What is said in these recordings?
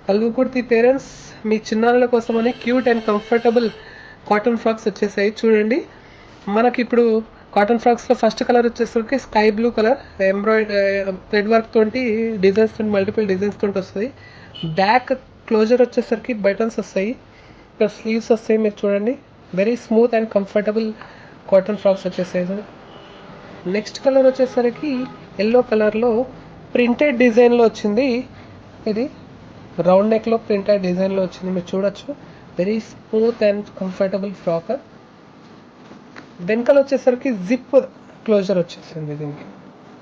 Kalwakurthy parents మీ చిన్నారుల కోసమని cute and comfortable cotton frocks వచ్చేసాయి చూడండి. మనకి ఇప్పుడు కాటన్ ఫ్రాక్స్లో ఫస్ట్ కలర్ వచ్చేసరికి sky blue colour thread work తోటి డిజైన్స్ తోటి మల్టిపుల్ డిజైన్స్ తోటి వస్తుంది. బ్యాక్ క్లోజర్ వచ్చేసరికి బటన్స్ వస్తాయి, ఇక్కడ స్లీవ్స్ వస్తాయి. మీరు చూడండి, very smooth and comfortable cotton frocks వచ్చేసాయి. నెక్స్ట్ కలర్ వచ్చేసరికి ఎల్లో కలర్లో ప్రింటెడ్ డిజైన్లో వచ్చింది. ఇది రౌండ్ నెక్లో ప్రింటెడ్ డిజైన్లో వచ్చింది, మీరు చూడొచ్చు. Very smooth and comfortable frock. వెనకాల వచ్చేసరికి జిప్ క్లోజర్ వచ్చేసింది, దీనికి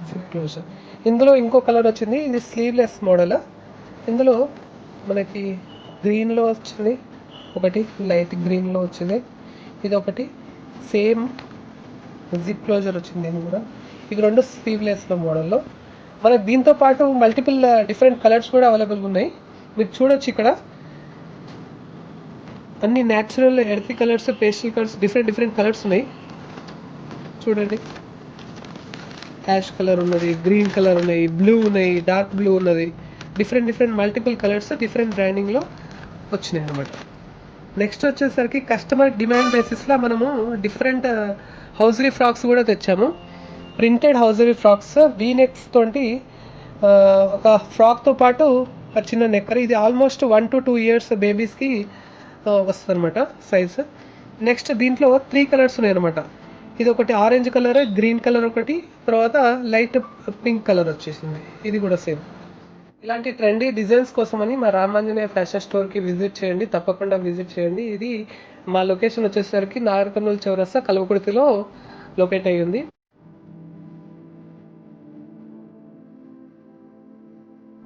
జిప్ క్లోజర్. ఇందులో ఇంకో కలర్ వచ్చింది, ఇది స్లీవ్లెస్ మోడల్. ఇందులో మనకి గ్రీన్లో వచ్చింది ఒకటి, లైట్ గ్రీన్లో వచ్చింది, ఇది ఒకటి సేమ్ జిప్ క్లోజర్ వచ్చింది. ఇది కూడా, ఇవి రెండు స్లీవ్లెస్లో మోడల్లో. మనకి దీంతో పాటు మల్టిపుల్ డిఫరెంట్ కలర్స్ కూడా అవైలబుల్ ఉన్నాయి, మీరు చూడొచ్చు. ఇక్కడ అన్ని natural ఎర్తీ colours, pastel colours, different colours ఉన్నాయి చూడండి. యాష్ కలర్ ఉన్నది, గ్రీన్ కలర్ ఉన్నాయి, బ్లూ ఉన్నాయి, డార్క్ బ్లూ ఉన్నది, డిఫరెంట్ మల్టిపుల్ కలర్స్ డిఫరెంట్ బ్రాండింగ్లో వచ్చినాయి అన్నమాట. నెక్స్ట్ వచ్చేసరికి కస్టమర్ డిమాండ్ బేసిస్లో మనము డిఫరెంట్ హౌజరీ ఫ్రాక్స్ కూడా తెచ్చాము. ప్రింటెడ్ హౌజరీ ఫ్రాక్స్ వీనెక్స్ తోటి ఒక ఫ్రాక్తో పాటు ఒక చిన్న నెక్కర్. ఇది ఆల్మోస్ట్ 1 to 2 years బేబీస్కి వస్తుంది అనమాట సైజ్. నెక్స్ట్ దీంట్లో 3 కలర్స్ ఉన్నాయి అనమాట. ఇది ఒకటి ఆరెంజ్ కలర్, గ్రీన్ కలర్ ఒకటి, తర్వాత లైట్ పింక్ కలర్ వచ్చేసింది, ఇది కూడా సేమ్. ఇలాంటి ట్రెండీ డిజైన్స్ కోసమని మా రామాంజనేయ ఫ్యాషన్ స్టోర్కి విజిట్ చేయండి, తప్పకుండా విజిట్ చేయండి. ఇది మా లొకేషన్ వచ్చేసరికి నాగర్ కర్నూల్ చౌరస్తా కల్వకుర్తిలో లొకేట్ అయ్యి ఉంది.